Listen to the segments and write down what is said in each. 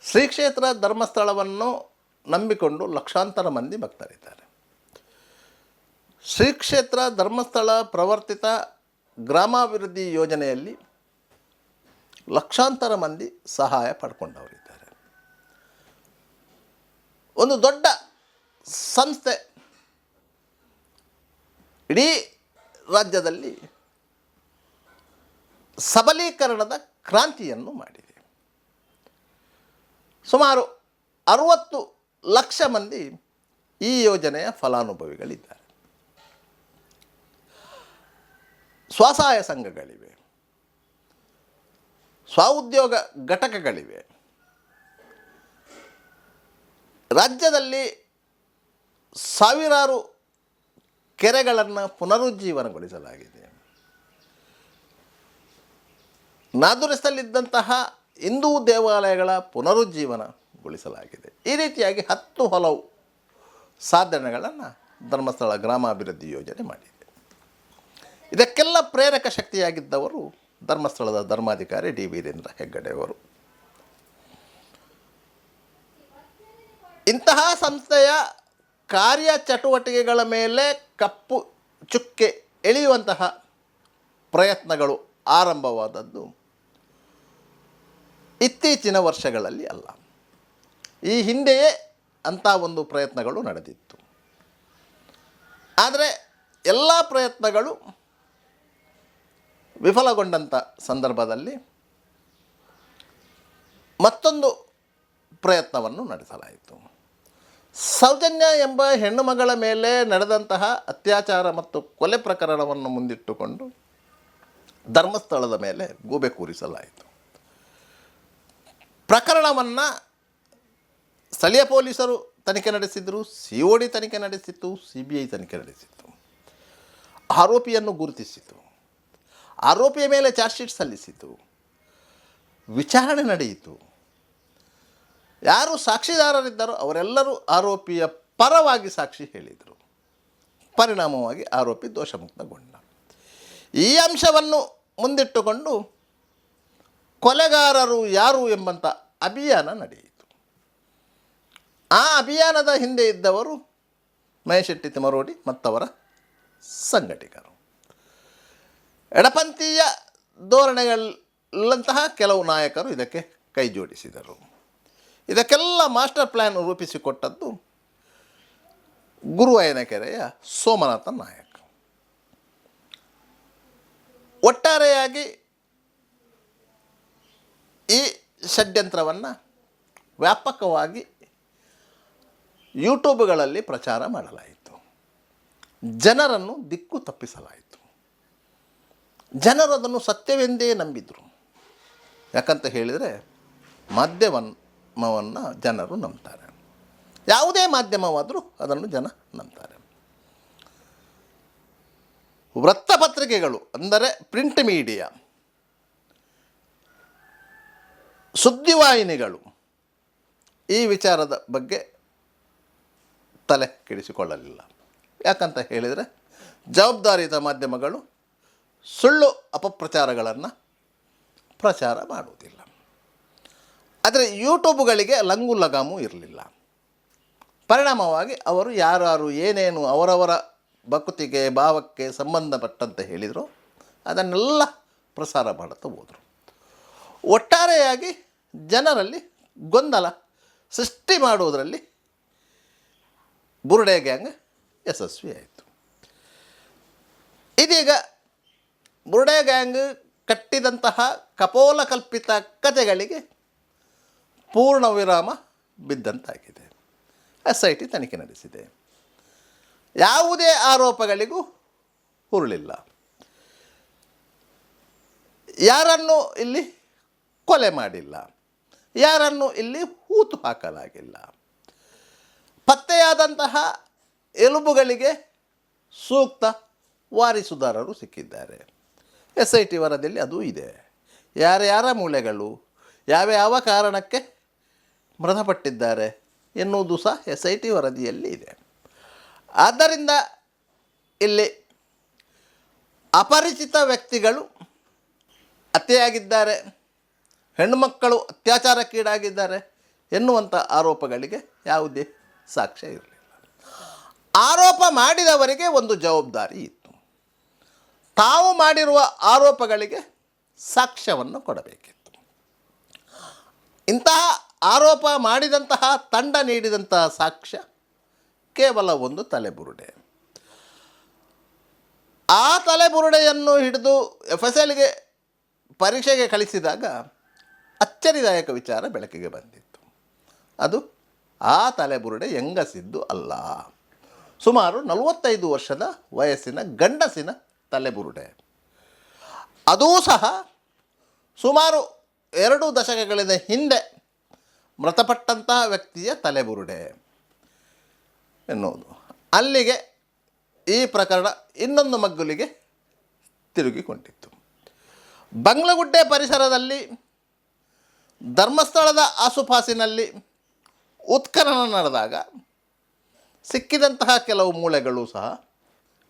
ಶ್ರೀ ಕ್ಷೇತ್ರ ಧರ್ಮಸ್ಥಳವನ್ನು ನಂಬಿಕೊಂಡು ಲಕ್ಷಾಂತರ ಮಂದಿ ಭಕ್ತರಿದ್ದಾರೆ. ಶ್ರೀ ಕ್ಷೇತ್ರ ಧರ್ಮಸ್ಥಳ ಪ್ರವರ್ತಿತ ಗ್ರಾಮಾಭಿವೃದ್ಧಿ ಯೋಜನೆಯಲ್ಲಿ ಲಕ್ಷಾಂತರ ಮಂದಿ ಸಹಾಯ ಪಡ್ಕೊಂಡವರಿದ್ದಾರೆ. ಒಂದು ದೊಡ್ಡ ಸಂಸ್ಥೆ ಇಡೀ ರಾಜ್ಯದಲ್ಲಿ ಸಬಲೀಕರಣದ ಕ್ರಾಂತಿಯನ್ನು ಮಾಡಿದೆ. ಸುಮಾರು 60 ಲಕ್ಷ ಮಂದಿ ಈ ಯೋಜನೆಯ ಫಲಾನುಭವಿಗಳಿದ್ದಾರೆ. ಸ್ವಸಹಾಯ ಸಂಘಗಳಿವೆ, ಸ್ವಉದ್ಯೋಗ ಘಟಕಗಳಿವೆ. ರಾಜ್ಯದಲ್ಲಿ ಸಾವಿರಾರು ಕೆರೆಗಳನ್ನು ಪುನರುಜ್ಜೀವನಗೊಳಿಸಲಾಗಿದೆ. ನಾದುರಸ್ತಿಯಲ್ಲಿದ್ದಂತಹ ಹಿಂದೂ ದೇವಾಲಯಗಳ ಪುನರುಜ್ಜೀವನಗೊಳಿಸಲಾಗಿದೆ. ಈ ರೀತಿಯಾಗಿ 10 ಹಲವು ಸಾಧನೆಗಳನ್ನು ಧರ್ಮಸ್ಥಳ ಗ್ರಾಮಾಭಿವೃದ್ಧಿ ಯೋಜನೆ ಮಾಡಿದೆ. ಇದಕ್ಕೆಲ್ಲ ಪ್ರೇರಕ ಶಕ್ತಿಯಾಗಿದ್ದವರು ಧರ್ಮಸ್ಥಳದ ಧರ್ಮಾಧಿಕಾರಿ ಡಿ ವೀರೇಂದ್ರ ಹೆಗ್ಗಡೆಯವರು. ಇಂತಹ ಸಂಸ್ಥೆಯ ಕಾರ್ಯಚಟುವಟಿಕೆಗಳ ಮೇಲೆ ಕಪ್ಪು ಚುಕ್ಕೆ ಎಳೆಯುವಂತಹ ಪ್ರಯತ್ನಗಳು ಆರಂಭವಾದದ್ದು ಇತ್ತೀಚಿನ ವರ್ಷಗಳಲ್ಲಿ ಅಲ್ಲ. ಈ ಹಿಂದೆಯೇ ಅಂಥ ಒಂದು ಪ್ರಯತ್ನಗಳು ನಡೆದಿತ್ತು. ಆದರೆ ಎಲ್ಲ ಪ್ರಯತ್ನಗಳು ವಿಫಲಗೊಂಡಂಥ ಸಂದರ್ಭದಲ್ಲಿ ಮತ್ತೊಂದು ಪ್ರಯತ್ನವನ್ನು ನಡೆಸಲಾಯಿತು. ಸೌಜನ್ಯ ಎಂಬ ಹೆಣ್ಣು ಮಗಳ ಮೇಲೆ ನಡೆದಂತಹ ಅತ್ಯಾಚಾರ ಮತ್ತು ಕೊಲೆ ಪ್ರಕರಣವನ್ನು ಮುಂದಿಟ್ಟುಕೊಂಡು ಧರ್ಮಸ್ಥಳದ ಮೇಲೆ ಗೂಬೆ ಕೂರಿಸಲಾಯಿತು. ಪ್ರಕರಣವನ್ನು ಸ್ಥಳೀಯ ಪೊಲೀಸರು ತನಿಖೆ ನಡೆಸಿದರು, COD ತನಿಖೆ ನಡೆಸಿತ್ತು, CBI ತನಿಖೆ ನಡೆಸಿತ್ತು. ಆರೋಪಿಯನ್ನು ಗುರುತಿಸಿತು, ಆರೋಪಿಯ ಮೇಲೆ ಚಾರ್ಜ್ ಶೀಟ್ ಸಲ್ಲಿಸಿತು, ವಿಚಾರಣೆ ನಡೆಯಿತು. ಯಾರು ಸಾಕ್ಷಿದಾರರಿದ್ದಾರೋ ಅವರೆಲ್ಲರೂ ಆರೋಪಿಯ ಪರವಾಗಿ ಸಾಕ್ಷಿ ಹೇಳಿದರು. ಪರಿಣಾಮವಾಗಿ ಆರೋಪಿ ದೋಷಮುಕ್ತಗೊಂಡ. ಈ ಅಂಶವನ್ನು ಮುಂದಿಟ್ಟುಕೊಂಡು ಕೊಲೆಗಾರರು ಯಾರು ಎಂಬಂಥ ಅಭಿಯಾನ ನಡೆಯಿತು. ಆ ಅಭಿಯಾನದ ಹಿಂದೆ ಇದ್ದವರು ಮಹೇಶೆಟ್ಟಿ ತಿಮರೋಡಿ ಮತ್ತವರ ಸಂಘಟಕರು. ಎಡಪಂಥೀಯ ಧೋರಣೆಗಳಂತಹ ಕೆಲವು ನಾಯಕರು ಇದಕ್ಕೆ ಕೈ ಜೋಡಿಸಿದರು. ಇದಕ್ಕೆಲ್ಲ ಮಾಸ್ಟರ್ ಪ್ಲ್ಯಾನ್ ರೂಪಿಸಿಕೊಟ್ಟದ್ದು ಗುರುವಾಯನಕೆರೆಯ ಸೋಮನಾಥ ನಾಯಕ್. ಒಟ್ಟಾರೆಯಾಗಿ ಈ ಷಡ್ಯಂತ್ರವನ್ನು ವ್ಯಾಪಕವಾಗಿ ಯೂಟ್ಯೂಬ್ಗಳಲ್ಲಿ ಪ್ರಚಾರ ಮಾಡಲಾಯಿತು. ಜನರನ್ನು ದಿಕ್ಕು ತಪ್ಪಿಸಲಾಯಿತು. ಜನರು ಅದನ್ನು ಸತ್ಯವೆಂದೇ ನಂಬಿದರು. ಯಾಕಂತ ಹೇಳಿದರೆ ಮಾಧ್ಯಮವನ್ನು ಜನರು ನಂಬ್ತಾರೆ. ಯಾವುದೇ ಮಾಧ್ಯಮವಾದರೂ ಅದನ್ನು ಜನ ನಂಬ್ತಾರೆ. ವೃತ್ತಪತ್ರಿಕೆಗಳು ಅಂದರೆ ಪ್ರಿಂಟ್ ಮೀಡಿಯಾ, ಸುದ್ದಿವಾಹಿನಿಗಳು ಈ ವಿಚಾರದ ಬಗ್ಗೆ ತಲೆ ಕೆಡಿಸಿಕೊಳ್ಳಲಿಲ್ಲ. ಯಾಕಂತ ಹೇಳಿದರೆ ಜವಾಬ್ದಾರಿಯುತ ಮಾಧ್ಯಮಗಳು ಸುಳ್ಳು ಅಪಪ್ರಚಾರಗಳನ್ನು ಪ್ರಚಾರ ಮಾಡುವುದಿಲ್ಲ. ಆದರೆ ಯೂಟ್ಯೂಬ್ಗಳಿಗೆ ಲಂಗು ಲಗಾಮು ಇರಲಿಲ್ಲ. ಪರಿಣಾಮವಾಗಿ ಅವರು ಯಾರು ಏನೇನು ಅವರವರ ಭಕ್ತಿಗೆ ಭಾವಕ್ಕೆ ಸಂಬಂಧಪಟ್ಟಂತೆ ಹೇಳಿದರು ಅದನ್ನೆಲ್ಲ ಪ್ರಸಾರ ಮಾಡುತ್ತಾ ಹೋದರು. ಒಟ್ಟಾರೆಯಾಗಿ ಜನರಲ್ಲಿ ಗೊಂದಲ ಸೃಷ್ಟಿ ಮಾಡುವುದರಲ್ಲಿ ಬುರುಡೆ ಗ್ಯಾಂಗ್ ಯಶಸ್ವಿಯಾಯಿತು. ಇದೀಗ ಬುರುಡೆ ಗ್ಯಾಂಗ್ ಕಟ್ಟಿದಂತಹ ಕಪೋಲಕಲ್ಪಿತ ಕಥೆಗಳಿಗೆ ಪೂರ್ಣ ವಿರಾಮ ಬಿದ್ದಂತಾಗಿದೆ. SIT ತನಿಖೆ ನಡೆಸಿದೆ. ಯಾವುದೇ ಆರೋಪಗಳಿಗೂ ಹುರುಳಿಲ್ಲ. ಯಾರನ್ನು ಇಲ್ಲಿ ಕೊಲೆ ಮಾಡಿಲ್ಲ, ಯಾರನ್ನು ಇಲ್ಲಿ ಹೂತು ಹಾಕಲಾಗಿಲ್ಲ. ಪತ್ತೆಯಾದಂತಹ ಎಲುಬುಗಳಿಗೆ ಸೂಕ್ತ ವಾರಿಸುದಾರರು ಸಿಕ್ಕಿದ್ದಾರೆ. SIT ವರದಿಯಲ್ಲಿ ಅದು ಇದೆ. ಯಾರ್ಯಾರ ಮೂಳೆಗಳು ಯಾವ ಕಾರಣಕ್ಕೆ ಮೃತಪಟ್ಟಿದ್ದಾರೆ ಎನ್ನುವುದು ಸಹ SIT ವರದಿಯಲ್ಲಿ ಇದೆ. ಆದ್ದರಿಂದ ಇಲ್ಲಿ ಅಪರಿಚಿತ ವ್ಯಕ್ತಿಗಳು ಹತ್ಯೆಯಾಗಿದ್ದಾರೆ, ಹೆಣ್ಣುಮಕ್ಕಳು ಅತ್ಯಾಚಾರಕ್ಕೀಡಾಗಿದ್ದಾರೆ, ಎನ್ನುವಂಥ ಆರೋಪಗಳಿಗೆ ಯಾವುದೇ ಸಾಕ್ಷ್ಯ ಇರಲಿಲ್ಲ. ಆರೋಪ ಮಾಡಿದವರಿಗೆ ಒಂದು ಜವಾಬ್ದಾರಿ ಇತ್ತು. ತಾವು ಮಾಡಿರುವ ಆರೋಪಗಳಿಗೆ ಸಾಕ್ಷ್ಯವನ್ನು ಕೊಡಬೇಕಿತ್ತು. ಇಂತಹ ಆರೋಪ ಮಾಡಿದಂತಹ ತಂಡ ನೀಡಿದಂತಹ ಸಾಕ್ಷ್ಯ ಕೇವಲ ಒಂದು ತಲೆಬುರುಡೆ. ಆ ತಲೆಬುರುಡೆಯನ್ನು ಹಿಡಿದು FSLಗೆ ಪರೀಕ್ಷೆಗೆ ಕಳಿಸಿದಾಗ ಅಚ್ಚರಿದಾಯಕ ವಿಚಾರ ಬೆಳಕಿಗೆ ಬಂದಿತ್ತು. ಅದು ಆ ತಲೆಬುರುಡೆ ಹೆಂಗಸಿದ್ದು ಅಲ್ಲ, ಸುಮಾರು 45 ವರ್ಷದ ವಯಸ್ಸಿನ ಗಂಡಸಿನ ತಲೆಬುರುಡೆ. ಅದೂ ಸಹ ಸುಮಾರು 2 ದಶಕಗಳಿಂದ ಹಿಂದೆ ಮೃತಪಟ್ಟಂತಹ ವ್ಯಕ್ತಿಯ ತಲೆಬುರುಡೆ ಎನ್ನುವುದು. ಅಲ್ಲಿಗೆ ಈ ಪ್ರಕರಣ ಇನ್ನೊಂದು ಮಗ್ಗುಲಿಗೆ ತಿರುಗಿಕೊಂಡಿತ್ತು. ಬಂಗ್ಲಗುಡ್ಡೆ ಪರಿಸರದಲ್ಲಿ ಧರ್ಮಸ್ಥಳದ ಆಸುಪಾಸಿನಲ್ಲಿ ಉತ್ಖನನ ನಡೆದಾಗ ಸಿಕ್ಕಿದಂತಹ ಕೆಲವು ಮೂಳೆಗಳು ಸಹ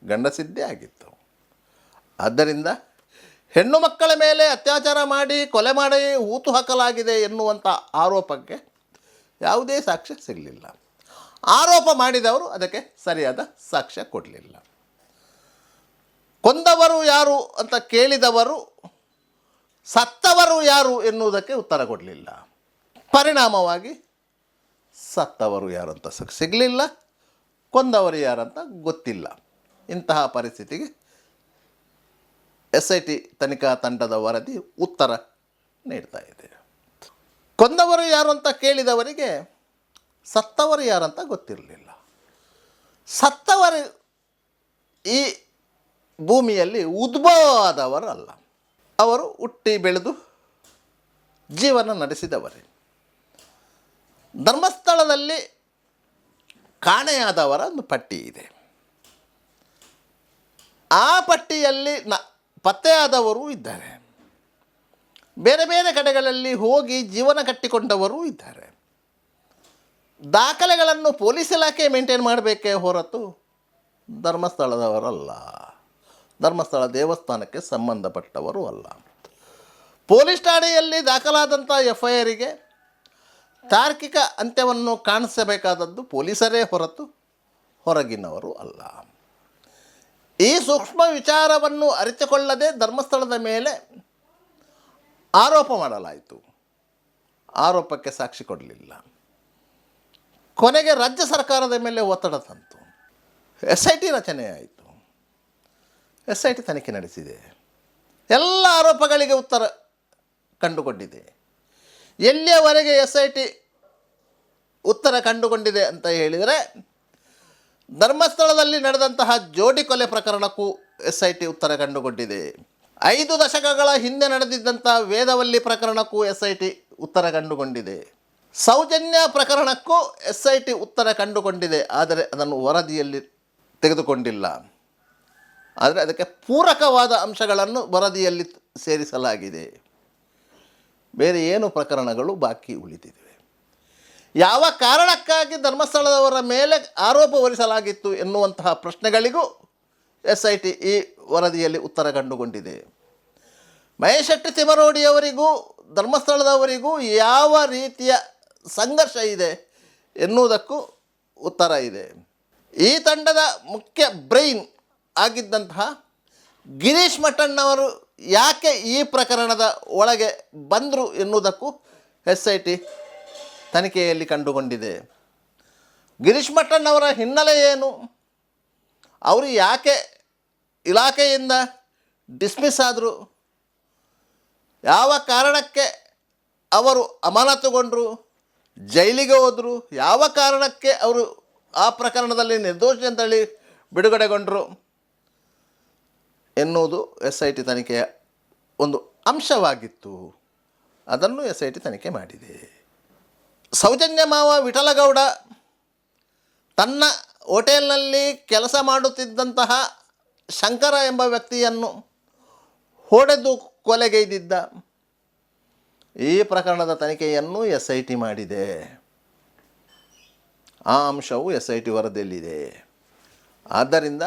ಗಂಡಸಿದ್ದೇ ಆಗಿತ್ತು. ಆದ್ದರಿಂದ ಹೆಣ್ಣು ಮಕ್ಕಳ ಮೇಲೆ ಅತ್ಯಾಚಾರ ಮಾಡಿ ಕೊಲೆ ಮಾಡಿ ಹೂತು ಹಾಕಲಾಗಿದೆ ಎನ್ನುವಂಥ ಆರೋಪಕ್ಕೆ ಯಾವುದೇ ಸಾಕ್ಷ್ಯ ಸಿಗಲಿಲ್ಲ. ಆರೋಪ ಮಾಡಿದವರು ಅದಕ್ಕೆ ಸರಿಯಾದ ಸಾಕ್ಷ್ಯ ಕೊಡಲಿಲ್ಲ. ಕೊಂದವರು ಯಾರು ಅಂತ ಕೇಳಿದವರು ಸತ್ತವರು ಯಾರು ಎನ್ನುವುದಕ್ಕೆ ಉತ್ತರ ಕೊಡಲಿಲ್ಲ. ಪರಿಣಾಮವಾಗಿ ಸತ್ತವರು ಯಾರು ಅಂತ ಸಿಗಲಿಲ್ಲ, ಕೊಂದವರು ಯಾರಂತ ಗೊತ್ತಿಲ್ಲ. ಇಂತಹ ಪರಿಸ್ಥಿತಿಗೆ SIT ತನಿಖಾ ತಂಡದ ವರದಿ ಉತ್ತರ ನೀಡ್ತಾ ಇದೆ. ಕೊಂದವರು ಯಾರು ಅಂತ ಕೇಳಿದವರಿಗೆ ಸತ್ತವರು ಯಾರಂತ ಗೊತ್ತಿರಲಿಲ್ಲ. ಸತ್ತವರು ಈ ಭೂಮಿಯಲ್ಲಿ ಉದ್ಭವ ಆದವರಲ್ಲ, ಅವರು ಹುಟ್ಟಿ ಬೆಳೆದು ಜೀವನ ನಡೆಸಿದವರೇ. ಧರ್ಮಸ್ಥಳದಲ್ಲಿ ಕಾಣೆಯಾದವರ ಒಂದು ಪಟ್ಟಿ ಇದೆ. ಆ ಪಟ್ಟಿಯಲ್ಲಿ ಪತ್ತೆಯಾದವರು ಇದ್ದಾರೆ, ಬೇರೆ ಬೇರೆ ಕಡೆಗಳಲ್ಲಿ ಹೋಗಿ ಜೀವನ ಕಟ್ಟಿಕೊಂಡವರೂ ಇದ್ದಾರೆ. ದಾಖಲೆಗಳನ್ನು ಪೊಲೀಸ್ ಇಲಾಖೆ ಮೇಂಟೈನ್ ಮಾಡಬೇಕೇ ಹೊರತು ಧರ್ಮಸ್ಥಳದವರಲ್ಲ, ಧರ್ಮಸ್ಥಳ ದೇವಸ್ಥಾನಕ್ಕೆ ಸಂಬಂಧಪಟ್ಟವರು ಅಲ್ಲ. ಪೊಲೀಸ್ ಠಾಣೆಯಲ್ಲಿ ದಾಖಲಾದಂಥ FIRಗೆ ತಾರ್ಕಿಕ ಅಂತ್ಯವನ್ನು ಕಾಣಿಸಬೇಕಾದದ್ದು ಪೊಲೀಸರೇ ಹೊರತು ಹೊರಗಿನವರು ಅಲ್ಲ. ಈ ಸೂಕ್ಷ್ಮ ವಿಚಾರವನ್ನು ಅರಿತುಕೊಳ್ಳದೆ ಧರ್ಮಸ್ಥಳದ ಮೇಲೆ ಆರೋಪ ಮಾಡಲಾಯಿತು. ಆರೋಪಕ್ಕೆ ಸಾಕ್ಷಿ ಕೊಡಲಿಲ್ಲ. ಕೊನೆಗೆ ರಾಜ್ಯ ಸರ್ಕಾರದ ಮೇಲೆ ಒತ್ತಡ ತಂತು. SIT ರಚನೆ ಆಯಿತು. SIT ತನಿಖೆ ನಡೆಸಿದೆ. ಎಲ್ಲ ಆರೋಪಗಳಿಗೆ ಉತ್ತರ ಕಂಡುಕೊಂಡಿದೆ. ಎಲ್ಲಿಯವರೆಗೆ SIT ಉತ್ತರ ಕಂಡುಕೊಂಡಿದೆ ಅಂತ ಹೇಳಿದರೆ, ಧರ್ಮಸ್ಥಳದಲ್ಲಿ ನಡೆದಂತಹ ಜೋಡಿ ಕೊಲೆ ಪ್ರಕರಣಕ್ಕೂ SIT ಉತ್ತರ ಕಂಡುಕೊಂಡಿದೆ. 5 ದಶಕಗಳ ಹಿಂದೆ ನಡೆದಿದ್ದಂಥ ವೇದವಲ್ಲಿ ಪ್ರಕರಣಕ್ಕೂ SIT ಉತ್ತರ ಕಂಡುಕೊಂಡಿದೆ. ಸೌಜನ್ಯ ಪ್ರಕರಣಕ್ಕೂ SIT ಉತ್ತರ ಕಂಡುಕೊಂಡಿದೆ. ಆದರೆ ಅದನ್ನು ವರದಿಯಲ್ಲಿ ತೆಗೆದುಕೊಂಡಿಲ್ಲ. ಆದರೆ ಅದಕ್ಕೆ ಪೂರಕವಾದ ಅಂಶಗಳನ್ನು ವರದಿಯಲ್ಲಿ ಸೇರಿಸಲಾಗಿದೆ. ಬೇರೆ ಏನು ಪ್ರಕರಣಗಳು ಬಾಕಿ ಉಳಿದಿವೆ. ಯಾವ ಕಾರಣಕ್ಕಾಗಿ ಧರ್ಮಸ್ಥಳದವರ ಮೇಲೆ ಆರೋಪ ಹೊರಿಸಲಾಗಿತ್ತು ಎನ್ನುವಂತಹ ಪ್ರಶ್ನೆಗಳಿಗೂ SIT ಈ ವರದಿಯಲ್ಲಿ ಉತ್ತರ ಕಂಡುಕೊಂಡಿದೆ. ಮಹೇಶ್ ಶೆಟ್ಟಿ ತಿಮರೋಡಿಯವರಿಗೂ ಧರ್ಮಸ್ಥಳದವರಿಗೂ ಯಾವ ರೀತಿಯ ಸಂಘರ್ಷ ಇದೆ ಎನ್ನುವುದಕ್ಕೂ ಉತ್ತರ ಇದೆ. ಈ ತಂಡದ ಮುಖ್ಯ ಬ್ರೈನ್ ಆಗಿದ್ದಂತಹ ಗಿರೀಶ್ ಮಠಣ್ಣವರು ಯಾಕೆ ಈ ಪ್ರಕರಣದ ಒಳಗೆ ಬಂದರು ಎನ್ನುವುದಕ್ಕೂ SIT ತನಿಖೆಯಲ್ಲಿ ಕಂಡುಕೊಂಡಿದೆ. ಗಿರೀಶ್ ಮಠಣ್ಣವರ ಹಿನ್ನೆಲೆ ಏನು, ಅವರು ಯಾಕೆ ಇಲಾಖೆಯಿಂದ ಡಿಸ್ಮಿಸ್ ಆದರು, ಯಾವ ಕಾರಣಕ್ಕೆ ಅವರು ಅಮಾನತುಗೊಂಡರು, ಜೈಲಿಗೆ ಹೋದರು, ಯಾವ ಕಾರಣಕ್ಕೆ ಅವರು ಆ ಪ್ರಕರಣದಲ್ಲಿ ನಿರ್ದೋಷಿ ಅಂತೇಳಿ ಬಿಡುಗಡೆಗೊಂಡರು ಎನ್ನುವುದು SIT ತನಿಖೆಯ ಒಂದು ಅಂಶವಾಗಿತ್ತು. ಅದನ್ನು SIT ತನಿಖೆ ಮಾಡಿದೆ. ಸೌಜನ್ಯ ಮಾವ ವಿಠಲಗೌಡ ತನ್ನ ಹೋಟೆಲ್ನಲ್ಲಿ ಕೆಲಸ ಮಾಡುತ್ತಿದ್ದಂತಹ ಶಂಕರ ಎಂಬ ವ್ಯಕ್ತಿಯನ್ನು ಹೊಡೆದು ಕೊಲೆಗೈದಿದ್ದ. ಈ ಪ್ರಕರಣದ ತನಿಖೆಯನ್ನು SIT ಮಾಡಿದೆ. ಆ ಅಂಶವು SIT ವರದಿಯಲ್ಲಿದೆ. ಆದ್ದರಿಂದ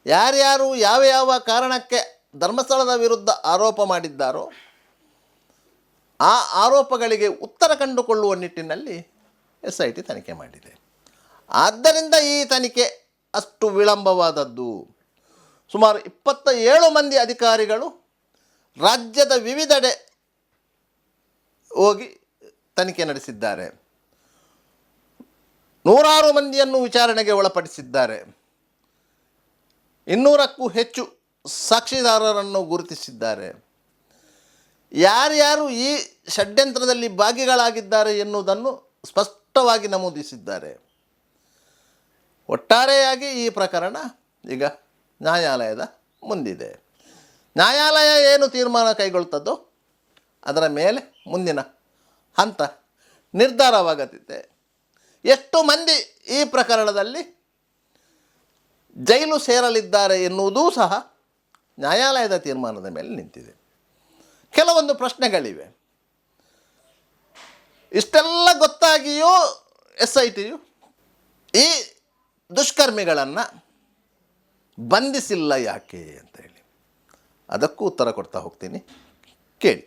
ಯಾರ್ಯಾರು ಯಾವ ಯಾವ ಕಾರಣಕ್ಕೆ ಧರ್ಮಸ್ಥಳದ ವಿರುದ್ಧ ಆರೋಪ ಮಾಡಿದ್ದಾರೋ ಆ ಆರೋಪಗಳಿಗೆ ಉತ್ತರ ಕಂಡುಕೊಳ್ಳುವ ನಿಟ್ಟಿನಲ್ಲಿ SIT ತನಿಖೆ ಮಾಡಿದೆ. ಆದ್ದರಿಂದ ಈ ತನಿಖೆ ಅಷ್ಟು ವಿಳಂಬವಾದದ್ದು. ಸುಮಾರು 27 ಮಂದಿ ಅಧಿಕಾರಿಗಳು ರಾಜ್ಯದ ವಿವಿಧೆಡೆ ಹೋಗಿ ತನಿಖೆ ನಡೆಸಿದ್ದಾರೆ. 106 ಮಂದಿಯನ್ನು ವಿಚಾರಣೆಗೆ ಒಳಪಡಿಸಿದ್ದಾರೆ. 200ಕ್ಕೂ ಹೆಚ್ಚು ಸಾಕ್ಷಿದಾರರನ್ನು ಗುರುತಿಸಿದ್ದಾರೆ. ಯಾರ್ಯಾರು ಈ ಷಡ್ಯಂತ್ರದಲ್ಲಿ ಭಾಗಿಗಳಾಗಿದ್ದಾರೆ ಎನ್ನುವುದನ್ನು ಸ್ಪಷ್ಟವಾಗಿ ನಮೂದಿಸಿದ್ದಾರೆ. ಒಟ್ಟಾರೆಯಾಗಿ ಈ ಪ್ರಕರಣ ಈಗ ನ್ಯಾಯಾಲಯದ ಮುಂದಿದೆ. ನ್ಯಾಯಾಲಯ ಏನು ತೀರ್ಮಾನ ಕೈಗೊಳ್ತದೋ ಅದರ ಮೇಲೆ ಮುಂದಿನ ಹಂತ ನಿರ್ಧಾರವಾಗತ್ತಿದೆ. ಎಷ್ಟು ಮಂದಿ ಈ ಪ್ರಕರಣದಲ್ಲಿ ಜೈಲು ಸೇರಲಿದ್ದಾರೆ ಎನ್ನುವುದೂ ಸಹ ನ್ಯಾಯಾಲಯದ ತೀರ್ಮಾನದ ಮೇಲೆ ನಿಂತಿದೆ. ಕೆಲವೊಂದು ಪ್ರಶ್ನೆಗಳಿವೆ. ಇಷ್ಟೆಲ್ಲ ಗೊತ್ತಾಗಿಯೂ SITಯು ಈ ದುಷ್ಕರ್ಮಿಗಳನ್ನು ಬಂಧಿಸಿಲ್ಲ ಯಾಕೆ ಅಂತ ಹೇಳಿ ಅದಕ್ಕೂ ಉತ್ತರ ಕೊಡ್ತಾ ಹೋಗ್ತೀನಿ, ಕೇಳಿ.